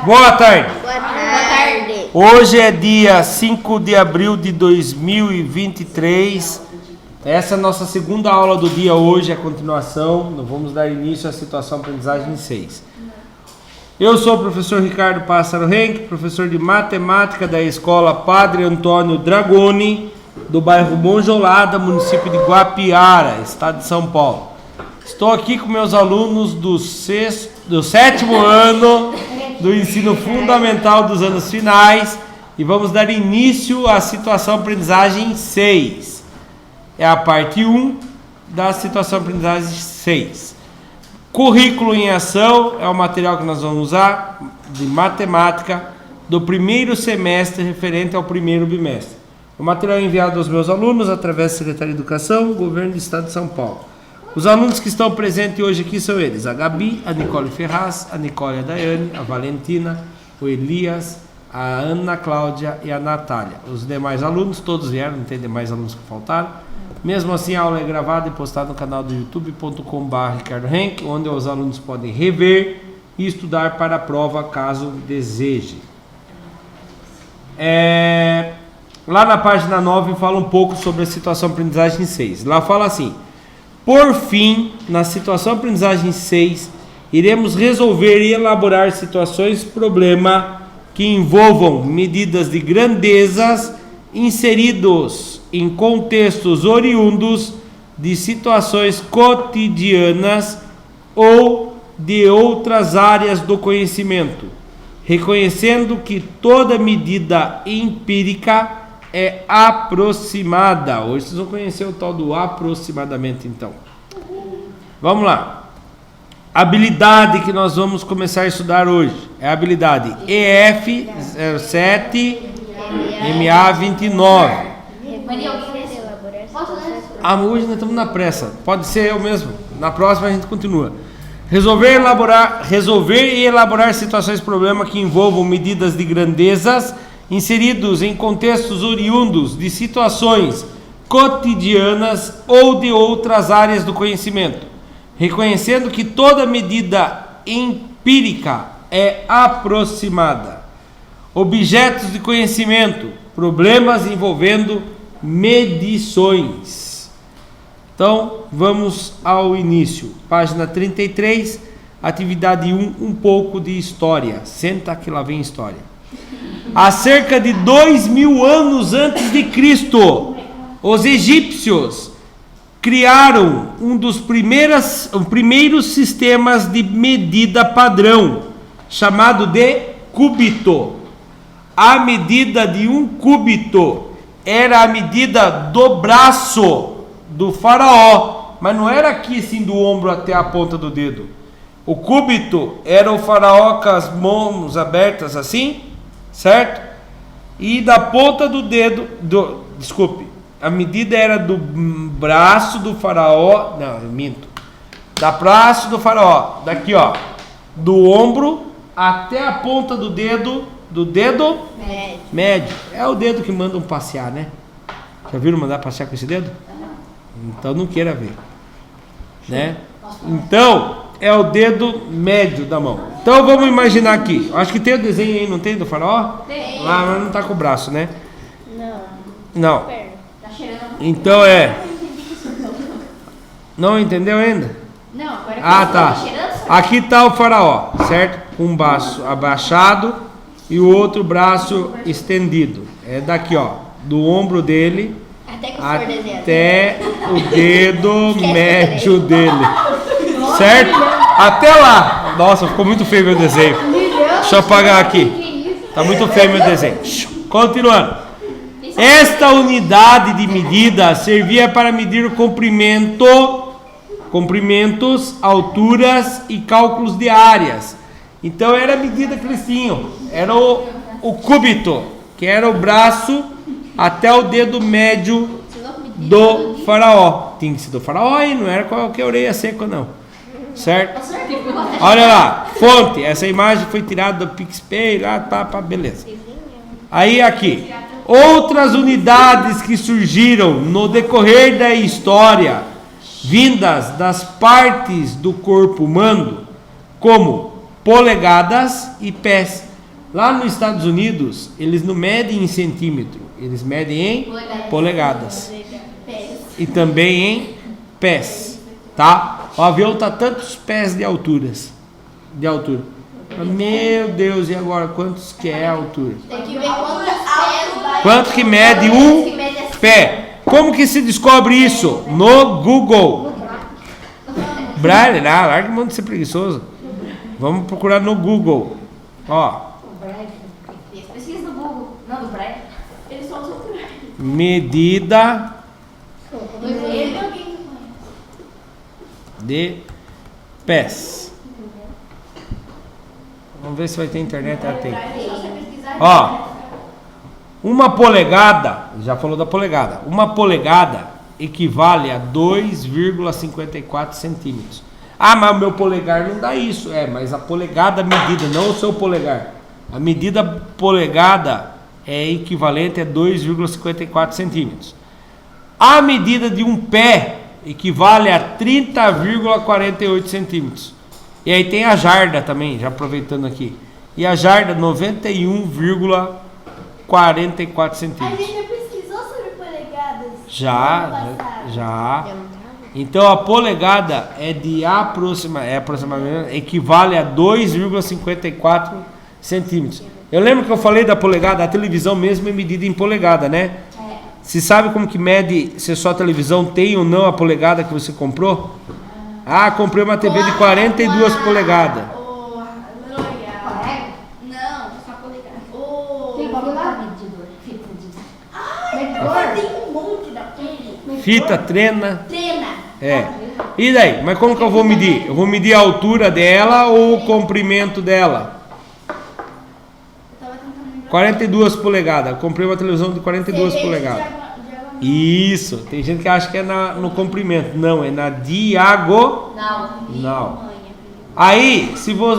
Boa tarde. Boa tarde. Hoje é dia 5 de abril de 2023. Essa é a nossa segunda aula do dia hoje, é a continuação. Nós vamos dar início à situação aprendizagem 6. Eu sou o professor Ricardo Pássaro Henk, professor de matemática da escola Padre Antônio Dragoni, do bairro Monjolada, município de Guapiara, estado de São Paulo. Estou aqui com meus alunos do sétimo ano do ensino fundamental dos anos finais e vamos dar início à situação aprendizagem 6. É a parte 1 da situação aprendizagem 6. Currículo em ação é o material que nós vamos usar de matemática do primeiro semestre referente ao primeiro bimestre. O material é enviado aos meus alunos através da Secretaria de Educação, Governo do Estado de São Paulo. Os alunos que estão presentes hoje aqui são eles: a Gabi, a Nicole Ferraz, a Nicole a Daiane, a Valentina, o Elias, a Ana Cláudia e a Natália. Os demais alunos, todos vieram, não tem demais alunos que faltaram. Mesmo assim, a aula é gravada e postada no canal do youtube.com/Ricardo Henk, onde os alunos podem rever e estudar para a prova, caso deseje. Lá na página 9 fala um pouco sobre a situação aprendizagem 6. Lá fala assim: por fim, na situação aprendizagem 6, iremos resolver e elaborar situações problema que envolvam medidas de grandezas inseridos em contextos oriundos de situações cotidianas ou de outras áreas do conhecimento, reconhecendo que toda medida empírica é aproximada. Hoje vocês vão conhecer o tal do aproximadamente, então. Vamos lá. A habilidade que nós vamos começar a estudar hoje é a habilidade EF07 MA29. Hoje nós estamos na pressa. Pode ser eu mesmo. Na próxima a gente continua. Resolver e elaborar situações problema que envolvam medidas de grandezas inseridos em contextos oriundos de situações cotidianas ou de outras áreas do conhecimento, reconhecendo que toda medida empírica é aproximada. Objetos de conhecimento, problemas envolvendo medições. Então, vamos ao início. Página 33, atividade 1, um pouco de história. Senta que lá vem história. Há cerca de 2000 anos antes de Cristo, os egípcios criaram um dos primeiros sistemas de medida padrão, chamado de cúbito. A medida de um cúbito era a medida do braço do faraó, mas não era aqui assim do ombro até a ponta do dedo. O cúbito era o faraó com as mãos abertas assim, certo? E da ponta do dedo, a medida era do braço do faraó, não, eu minto, da braço do faraó, daqui ó, do ombro até a ponta do dedo médio. É o dedo que mandam passear, né? Já viram mandar passear com esse dedo? Então não queira ver, né? Então é o dedo médio da mão. Então vamos imaginar aqui. Acho que tem o desenho aí, não tem, do faraó? Tem. Lá, mas não tá com o braço, né? Não. Então Não entendeu ainda? Não, agora tá. Aqui tá o faraó, certo? Um braço abaixado e o outro braço estendido. É daqui, ó, do ombro dele até o dedo médio dele. Certo? Até lá. Nossa, ficou muito feio meu desenho. Deixa eu apagar aqui. Tá muito feio meu desenho. Continuando. Esta unidade de medida servia para medir o comprimentos, alturas e cálculos de áreas. Então era a medida que eles tinham. Era o cúbito, que era o braço até o dedo médio do faraó. Tinha que ser do faraó e não era qualquer orelha seca, não. Certo? Olha lá, fonte. Essa imagem foi tirada do PixPay, lá, beleza. Aí aqui, outras unidades que surgiram no decorrer da história, vindas das partes do corpo humano, como polegadas e pés. Lá nos Estados Unidos, eles não medem em centímetro, eles medem em polegadas. E também em pés, tá? O avião está tantos pés de altura. Meu Deus, e agora quantos que é a altura? Tem que ver quantos pés vai. Quanto que mede um pé? Como que se descobre isso? No Google. Braille, larga o mundo de ser preguiçoso. Vamos procurar no Google. Ó. Pesquisa no Google. Não, do Braille. Eles só usam o Braille. Medida de pés. Vamos ver se vai ter internet. Tem. Ó, uma polegada, já falou da polegada. Uma polegada equivale a 2,54 centímetros. Ah, mas o meu polegar não dá isso. Mas a polegada medida, não o seu polegar. A medida polegada é equivalente a 2,54 centímetros. A medida de um pé equivale a 30,48 centímetros. E aí tem a jarda também, já aproveitando aqui. E a jarda 91,44 centímetros. A gente já pesquisou sobre polegadas. Já. Então a polegada é de aproximadamente equivale a 2,54 centímetros. Eu lembro que eu falei da polegada, a televisão mesmo é medida em polegada, né? Você sabe como que mede se a sua televisão tem ou não a polegada que você comprou? Ah, comprei uma TV de 42 polegadas. Não, só polegada. Tem bagulho lá? Medidor. Fita de... Medidor? Tem um monte daquele. Fita, trena. Trena. E daí? Mas como que eu vou medir? Eu vou medir a altura dela ou o comprimento dela? 42 polegadas. Eu comprei uma televisão de 42 polegadas. Isso. Tem gente que acha que é no comprimento. Não, é na diagonal. Aí,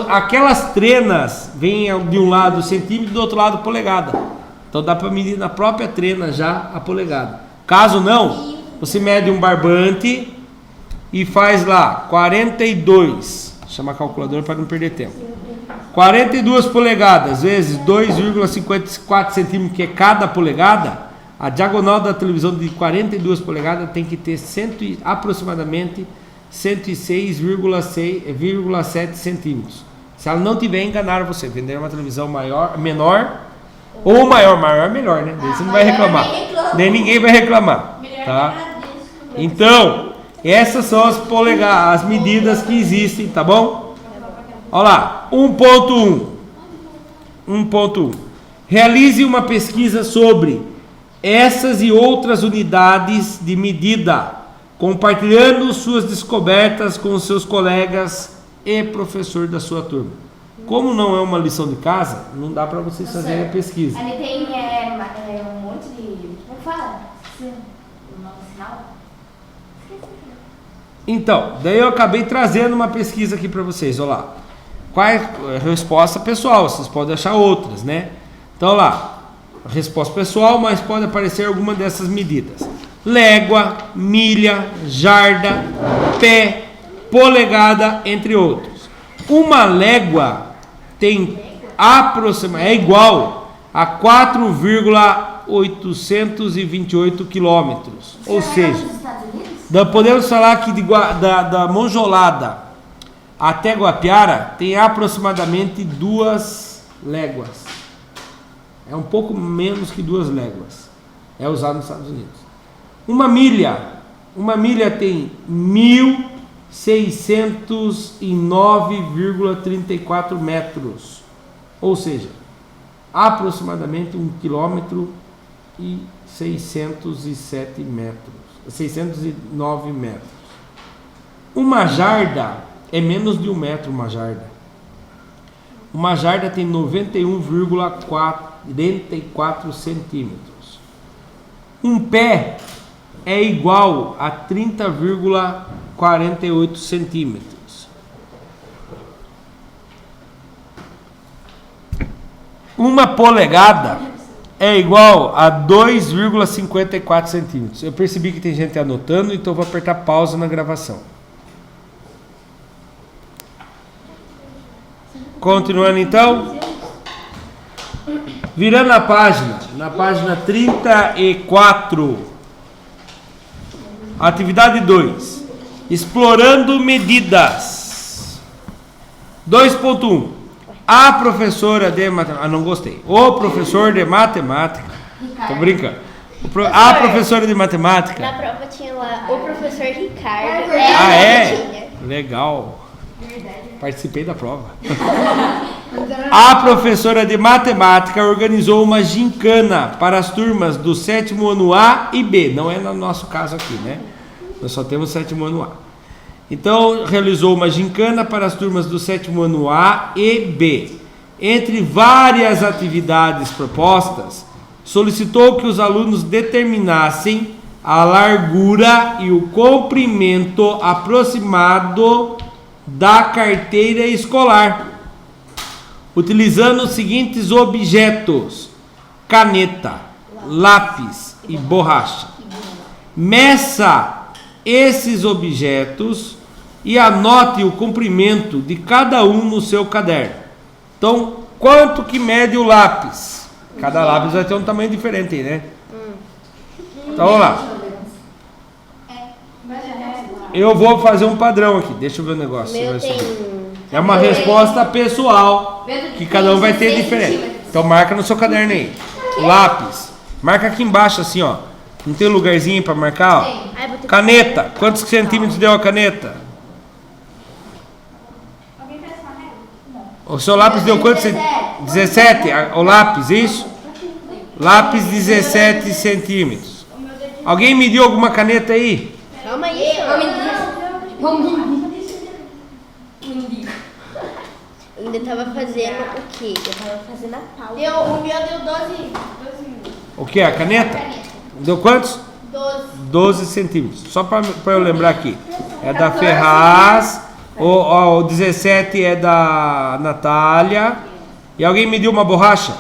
aquelas trenas vêm de um lado centímetro, do outro lado polegada. Então dá para medir na própria trena já a polegada. Caso não, você mede um barbante e faz lá 42. Chama a calculadora para não perder tempo. 42 polegadas vezes 2,54 centímetros, que é cada polegada. A diagonal da televisão de 42 polegadas tem que ter aproximadamente 106,7 centímetros. Se ela não tiver, enganaram você. Vender uma televisão menor ou maior é melhor, né? Daí você não vai reclamar. Nem ninguém vai reclamar. Tá? Então, essas são as medidas que existem, tá bom? Olha lá, 1.1. Realize uma pesquisa sobre essas e outras unidades de medida, compartilhando suas descobertas com os seus colegas e professor da sua turma. Como não é uma lição de casa, não dá para vocês fazerem a pesquisa. Ali tem um monte de... Como fala? O nome sinal? Então, daí eu acabei trazendo uma pesquisa aqui para vocês, olha lá. Qual é a resposta pessoal? Vocês podem achar outras, né? Então, olha lá. Resposta pessoal, mas pode aparecer alguma dessas medidas: légua, milha, jarda, pé, polegada, entre outros. Uma légua tem é igual a 4,828 quilômetros. Ou seja, podemos falar que da Monjolada até Guapiara tem aproximadamente 2 léguas. É um pouco menos que 2 léguas. É usado nos Estados Unidos. Uma milha tem 1.609,34 metros. Ou seja, aproximadamente 1 quilômetro e 609 metros. Uma jarda é menos de 1 metro, uma jarda. Uma jarda tem 91,44 centímetros. Um pé é igual a 30,48 centímetros. Uma polegada é igual a 2,54 centímetros. Eu percebi que tem gente anotando, então vou apertar pausa na gravação. Continuando então. Virando a página, na página 34. Atividade 2. Explorando medidas. 2.1. A professora de matemática. Não gostei. O professor de matemática. Tô brincando. A professora de matemática. Na prova tinha lá o professor Ricardo. Ah, é? Legal. Participei da prova. A professora de matemática organizou uma gincana para as turmas do 7º ano A e B. Não é no nosso caso aqui, né? Nós só temos o 7º ano A. Então, realizou uma gincana para as turmas do 7º ano A e B. Entre várias atividades propostas, solicitou que os alunos determinassem a largura e o comprimento aproximado da carteira escolar, utilizando os seguintes objetos: caneta, lápis e borracha. Meça esses objetos e anote o comprimento de cada um no seu caderno. Então, quanto que mede o lápis? Cada lápis vai ter um tamanho diferente aí, né? Então, vamos lá. Eu vou fazer um padrão aqui. Deixa eu ver o negócio. Meu Você vai saber. tem... É uma resposta pessoal que cada um vai ter diferente. Então marca no seu caderno aí. O lápis. Marca aqui embaixo assim, ó. Não tem lugarzinho para marcar, ó. Caneta. Quantos centímetros deu a caneta? O seu lápis deu quantos centímetros? 17. O lápis, isso? Lápis 17 centímetros. Alguém mediu alguma caneta aí? Calma aí, eu ainda tava fazendo o quê? Eu tava fazendo a pausa. O meu deu 12. O que? A caneta? Deu quantos? 12. 12 centímetros. Só para eu lembrar aqui. É da Ferraz. O 17 é da Natália. E alguém mediu uma borracha?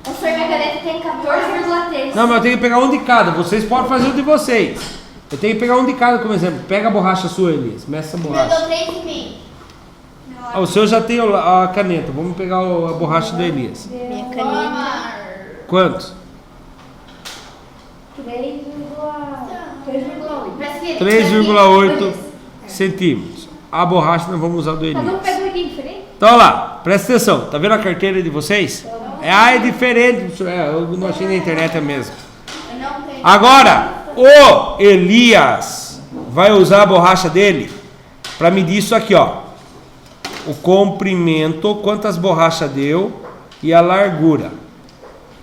O senhor minha caneta tem 14,3. Não, mas eu tenho que pegar um de cada. Vocês podem fazer o de vocês. Eu tenho que pegar um de cada como exemplo. Pega a borracha sua, Elias. Meça a Eu borracha. dou 3,5. O seu já tem a caneta. Vamos pegar a borracha do Elias. Minha caneta. Quantos? 3,8. 3,8 centímetros. A borracha nós vamos usar do Elias. Cada um pega um aqui diferente? Então, olha lá, presta atenção. Tá vendo a carteira de vocês? É diferente. Eu não achei na internet mesmo. Eu não tenho. Agora, o Elias vai usar a borracha dele para medir isso aqui, ó. O comprimento, quantas borrachas deu e a largura.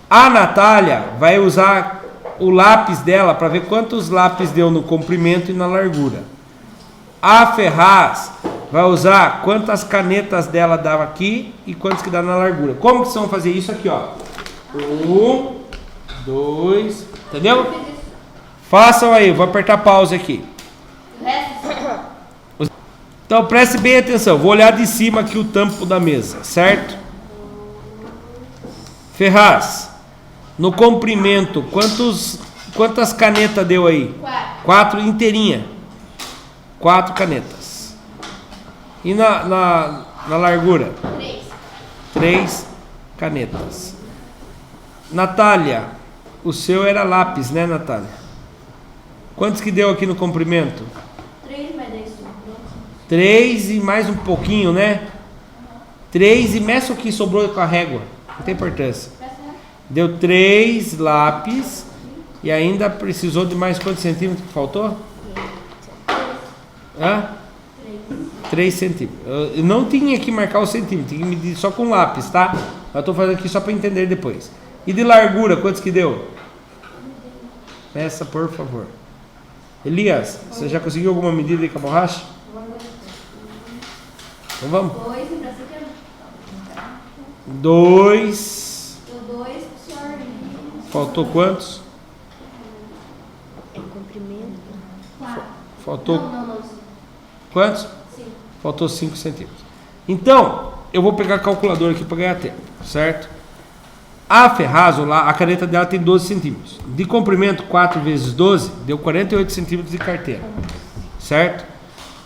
A Natália vai usar o lápis dela para ver quantos lápis deu no comprimento e na largura. A Ferraz vai usar quantas canetas dela dava aqui e quantos que dá na largura. Como que vocês vão fazer isso aqui, ó? 1, 2, entendeu? Façam aí, vou apertar pause aqui. Então preste bem atenção, vou olhar de cima aqui o tampo da mesa, certo? Ferraz, no comprimento, quantas canetas deu aí? 4 inteirinha. 4 canetas. E na largura? 3 canetas. Natália, o seu era lápis, né, Natália? Quantos que deu aqui no comprimento? 3 mais 10. 3 e mais um pouquinho, né? 3 e meça o que sobrou com a régua. Não tem importância. Deu 3 lápis e ainda precisou de mais quantos centímetros que faltou? 3 centímetros. Eu não tinha que marcar o centímetro, tinha que medir só com lápis, tá? Eu estou fazendo aqui só para entender depois. E de largura, quantos que deu? Peça, por favor. Elias, você já conseguiu alguma medida aí com a borracha? Então vamos. 2, lembra você que 2. deu 2 pro senhor. Faltou quantos? É comprimento. 4. Faltou Não. quantos? 5. Faltou 5 centímetros. Então, eu vou pegar a calculadora aqui para ganhar tempo, certo? A Ferraz, a caneta dela tem 12 centímetros. De comprimento, 4 vezes 12, deu 48 centímetros de carteira. Certo?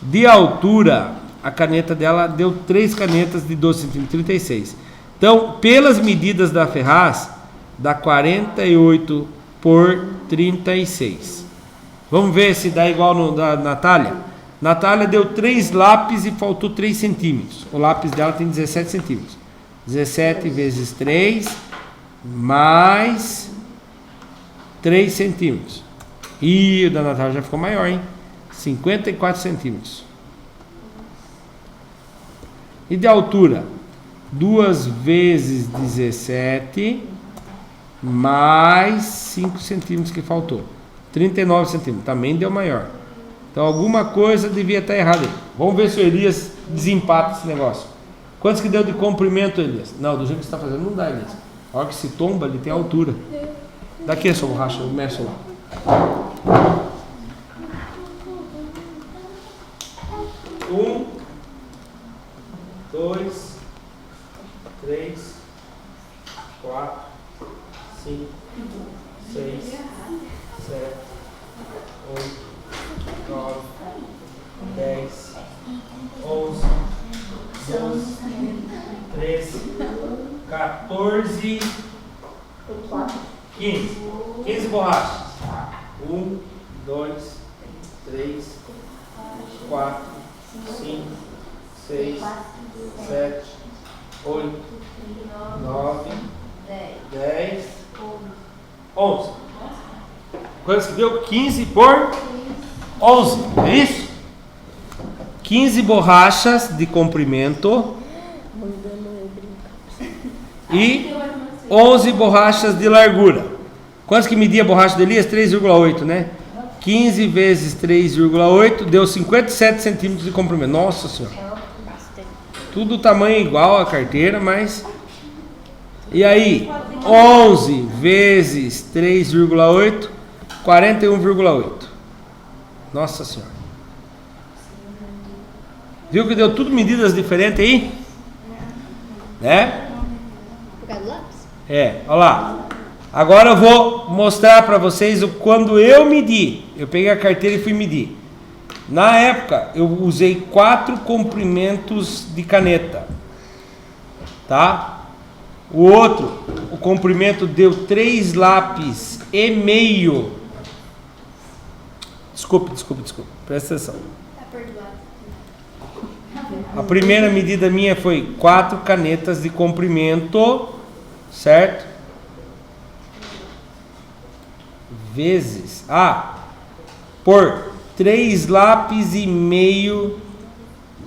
De altura, a caneta dela deu 3 canetas de 12 centímetros, 36. Então, pelas medidas da Ferraz, dá 48 por 36. Vamos ver se dá igual no da Natália. Natália deu 3 lápis e faltou 3 centímetros. O lápis dela tem 17 centímetros. 17 vezes 3, mais 3 centímetros. E o da Natália já ficou maior, hein? 54 centímetros. E de altura? 2 vezes 17, mais 5 centímetros que faltou. 39 centímetros. Também deu maior. Então alguma coisa devia estar errada aí. Vamos ver se o Elias desempata esse negócio. Quantos que deu de comprimento, Elias? Não, do jeito que você está fazendo não dá, Elias. A hora que se tomba, ele tem altura. Daqui a sua borracha, eu meço lá. 1, 2, 3, 4, 5, 6, 7, 8, 9, 10, 11, 12, 13, 14, 15. 15 borrachas. 1, 2, 3, 4, 5, 6, 7, 8, 9, 10, 11. Quantos que deu? 15 por 11, é isso? 15 borrachas de comprimento e 11 borrachas de largura. Quantos que media a borracha de Elias? 3,8, né? 15 vezes 3,8 deu 57 centímetros de comprimento. Nossa senhora. Tudo tamanho igual a carteira, mas... E aí, 11 vezes 3,8, 41,8. Nossa senhora. Viu que deu tudo medidas diferentes aí? Né? Por causa do lápis? É, olha lá. Agora eu vou mostrar para vocês quando eu medi. Eu peguei a carteira e fui medir. Na época, eu usei 4 comprimentos de caneta. Tá? O outro, o comprimento deu 3 lápis e meio. Desculpe. Presta atenção. Tá perdoado. A primeira medida minha foi 4 canetas de comprimento, certo? Vezes, por 3 lápis e meio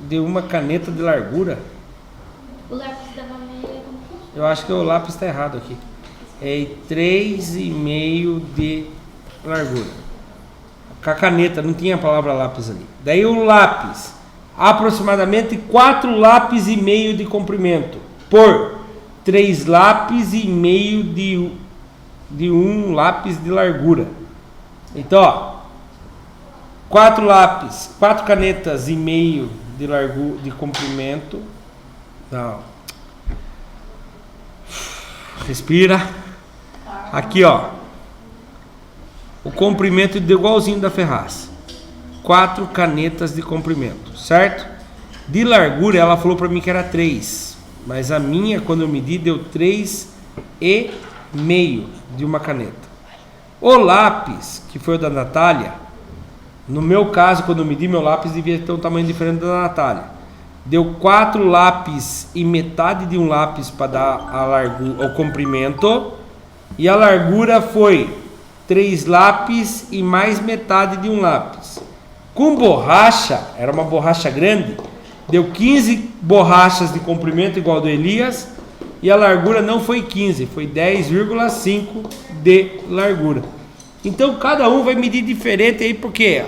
de uma caneta de largura. O lápis dava meia. Eu acho que o lápis está errado aqui. É 3,5 de largura. Com a caneta, não tinha a palavra lápis ali. Daí o lápis, aproximadamente 4 lápis e meio de comprimento por 3 lápis e meio de um lápis de largura. Então, ó, 4 canetas e meio de largura, de comprimento. Não. Respira. Aqui, ó. O comprimento deu igualzinho da Ferraz. 4 canetas de comprimento, certo? De largura, ela falou pra mim que era 3. Mas a minha, quando eu medi, deu 3,5 de uma caneta. O lápis, que foi o da Natália, no meu caso, quando eu medi, meu lápis devia ter um tamanho diferente da Natália. Deu 4 lápis e metade de um lápis para dar a largura, o comprimento. E a largura foi 3 lápis e mais metade de um lápis. Com borracha, era uma borracha grande, deu 15 borrachas de comprimento igual do Elias. E a largura não foi 15, foi 10,5 de largura. Então cada um vai medir diferente aí, porque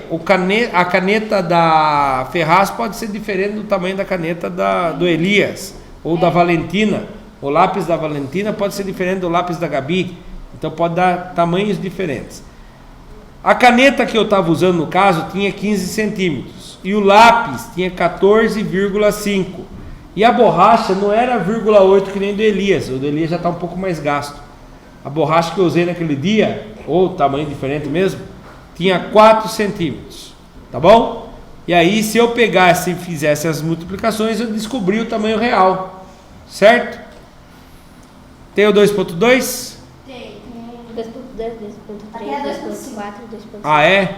a caneta da Ferraz pode ser diferente do tamanho da caneta do Elias ou da Valentina. O lápis da Valentina pode ser diferente do lápis da Gabi. Então pode dar tamanhos diferentes. A caneta que eu estava usando no caso tinha 15 centímetros e o lápis tinha 14,5. E a borracha não era 0,8 que nem do Elias. O do Elias já está um pouco mais gasto. A borracha que eu usei naquele dia, ou tamanho diferente mesmo, tinha 4 centímetros. Tá bom? E aí, se eu pegasse e fizesse as multiplicações, eu descobri o tamanho real. Certo? Tem o 2.2? Tem. 2.2, 2.3, Até 2.5. 2.4, 2.5. Ah, é?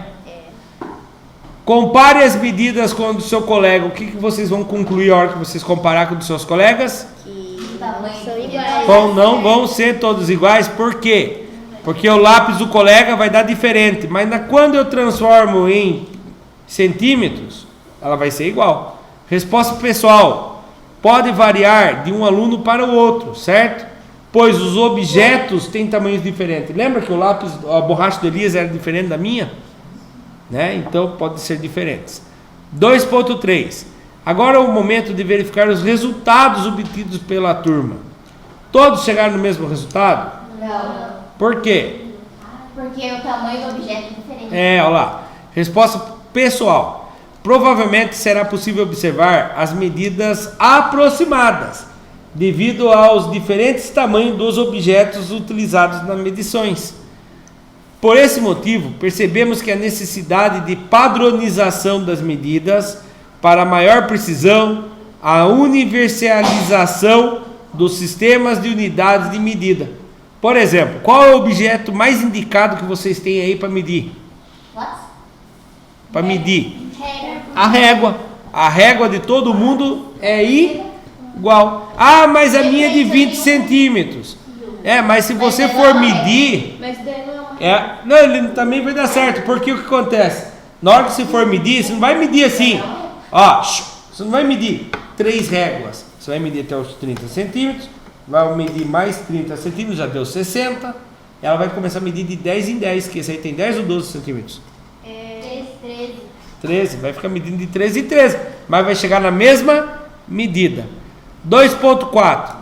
Compare as medidas com o do seu colega. O que vocês vão concluir a hora que vocês comparar com os dos seus colegas? Que Tamanho. são iguais. Não vão ser todos iguais. Por quê? Porque o lápis do colega vai dar diferente. Mas quando eu transformo em centímetros, ela vai ser igual. Resposta pessoal. Pode variar de um aluno para o outro, certo? Pois os objetos têm tamanhos diferentes. Lembra que o lápis, a borracha do Elias era diferente da minha? Né? Então pode ser diferentes. 2.3. Agora é o momento de verificar os resultados obtidos pela turma. Todos chegaram no mesmo resultado? Não. Por quê? Porque o tamanho do objeto é diferente. Olha lá. Resposta pessoal. Provavelmente será possível observar as medidas aproximadas, devido aos diferentes tamanhos dos objetos utilizados nas medições. Por esse motivo, percebemos que a necessidade de padronização das medidas para maior precisão, a universalização dos sistemas de unidades de medida. Por exemplo, qual é o objeto mais indicado que vocês têm aí para medir? What? Para medir? Regra. A régua. A régua de todo mundo é igual. Ah, mas a minha é de 20 centímetros. Mas se você for medir... Mas daí não é uma... Não, ele também vai dar certo, porque o que acontece? Na hora que você for medir, você não vai medir assim, ó, você não vai medir 3 réguas, você vai medir até os 30 centímetros, vai medir mais 30 centímetros, já deu 60, ela vai começar a medir de 10 em 10, que esse aí tem 10 ou 12 centímetros? 13. 13, vai ficar medindo de 13 em 13, mas vai chegar na mesma medida. 2.4.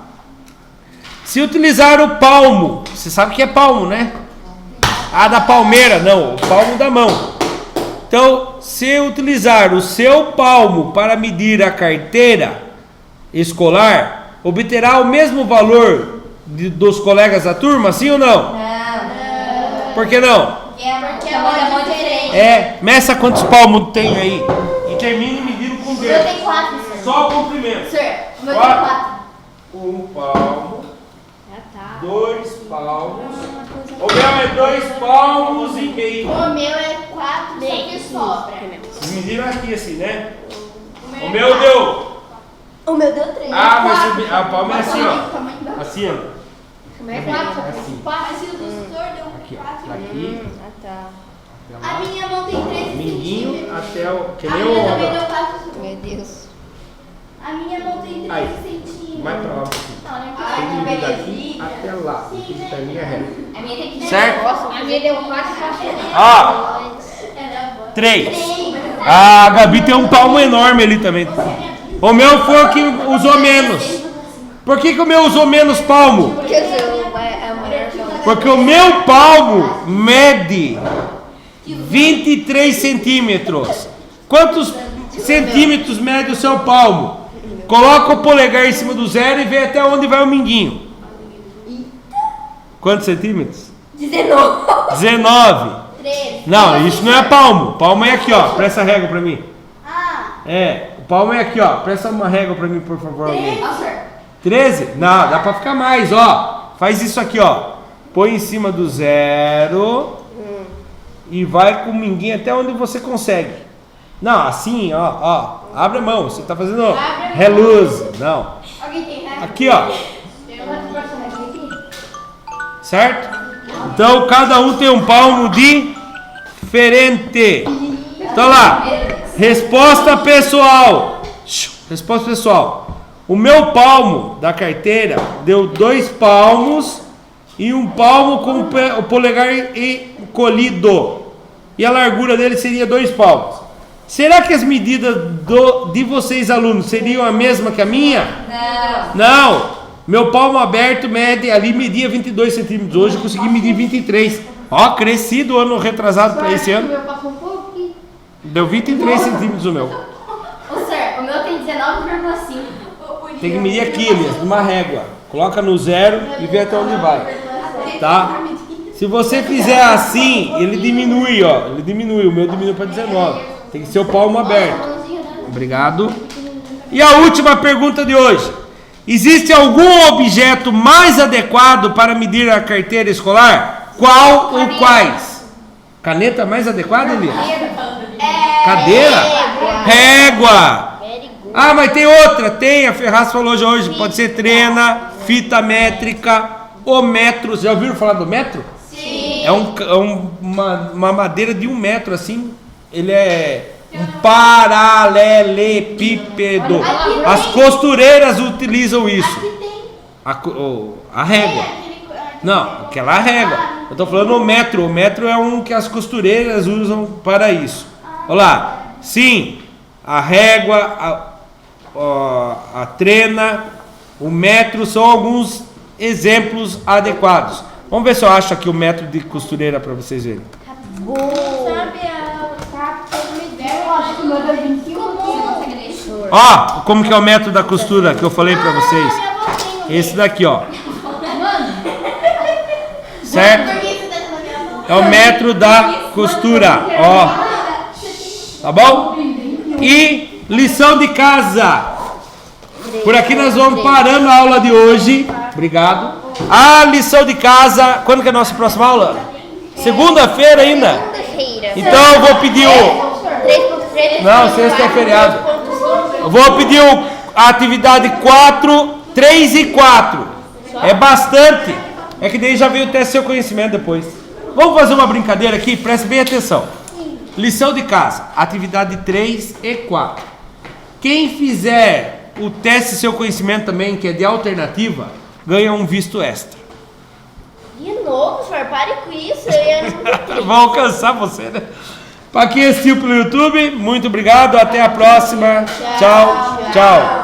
Se utilizar o palmo, você sabe o que é palmo, né? A da palmeira, não, o palmo da mão. Então, se utilizar o seu palmo para medir a carteira escolar, obterá o mesmo valor dos colegas da turma, sim ou não? Não. Por que não? Porque a mão é muito diferente. Meça quantos palmos tem aí e termine medindo com o O meu dedo. tem 4, senhor. Só o comprimento. Senhor, o meu tem 4. 1 palmo, Ah, tá. 2 palmos. O meu é 2 palmos e meio. O meu é 4, só que sobra. Vocês mediram aqui assim, né? O meu deu. O meu deu 3. Mas a palma é assim, ó. Assim, ó. Como é 4. Assim. Mas se o do senhor deu Aqui, ó. 4. Daqui. Ah, tá. até A lá. minha mão tem 13 Minguinho centímetros. até o. Que A nem minha o. também deu 4. Meu Deus. A minha mão tem 13 Aí. centímetros. Mais pra lá um pouquinho. Não, não Tem que medir é daqui até lá. Aqui está a minha régua. A minha tem que Certo? A minha deu 4 Ó, 3. A Gabi tem um palmo enorme ali também. O meu foi o que usou menos. Por que o meu usou menos palmo? Porque o seu é o maior palmo. Porque o meu palmo mede 23 centímetros. Quantos centímetros mede o seu palmo? Coloca o polegar em cima do zero e vê até onde vai o minguinho. Quantos centímetros? 19. 19. 13. Não, isso não é palmo. Palmo é aqui, ó. Presta a régua pra mim. Ah, O palmo é aqui, ó. Presta uma régua pra mim, por favor. Alguém. ó, senhor. 13? Não, dá pra ficar mais, ó. Faz isso aqui, ó. Põe em cima do zero e vai com o minguinho até onde você consegue. Não, assim, ó. Abre a mão. Você tá fazendo reluz. Não. Alguém tem régua? Aqui, ó. Certo? Então, cada um tem um palmo diferente. Então lá. Resposta pessoal. Resposta pessoal. O meu palmo da carteira deu 2 palmos e um palmo com o polegar encolhido. E a largura dele seria 2 palmos. Será que as medidas de vocês, alunos, seriam a mesma que a minha? Não. Meu palmo aberto media 22 centímetros. Hoje eu consegui medir 23. Ó, cresci do ano retrasado para esse ano. meu passou um pouquinho. Deu 23 centímetros o meu. Ô, senhor, o meu tem 19,5. Tem que medir aqui, Elias, numa régua. Coloca no zero e vê até onde vai. Tá? Se você fizer assim, ele diminui, ó. Ele diminui. O meu diminui para 19. Tem que ser o palmo aberto. Obrigado. E a última pergunta de hoje. Existe algum objeto mais adequado para medir a carteira escolar? Qual ou quais? Caneta mais adequada, Elias? Cadeira? Régua. Ah, mas tem outra. Tem, a Ferraz falou hoje. Pode ser trena, fita métrica, o metro. Já ouviram falar do metro? Sim. É uma madeira de 1 metro, assim. Ele é um paralelepípedo. As costureiras utilizam isso. A régua. Não, aquela régua. Eu tô falando o metro. O metro é um que as costureiras usam para isso. Olha lá. Sim, a régua, a trena, o metro são alguns exemplos adequados. Vamos ver se eu acho aqui o método de costureira para vocês verem. Ó, como que é o método da costura que eu falei para vocês? Esse daqui, ó. Certo? É o método da costura, ó. Tá bom? E lição de casa. Por aqui nós vamos parando a aula de hoje. Obrigado. A lição de casa. Quando que é a nossa próxima aula? Segunda-feira ainda. Então eu vou pedir o... Não, sexta é feriado. Eu vou pedir a atividade 4, 3 e 4. É bastante. É que daí já veio o teste seu conhecimento depois. Vamos fazer uma brincadeira aqui? Preste bem atenção. Lição de casa, atividade 3 e 4. Quem fizer o teste seu conhecimento também, que é de alternativa, ganha um visto extra. De novo, senhor, pare com isso. Vou alcançar você, né? Para quem assistiu pelo YouTube, muito obrigado. Até a próxima. Tchau, tchau.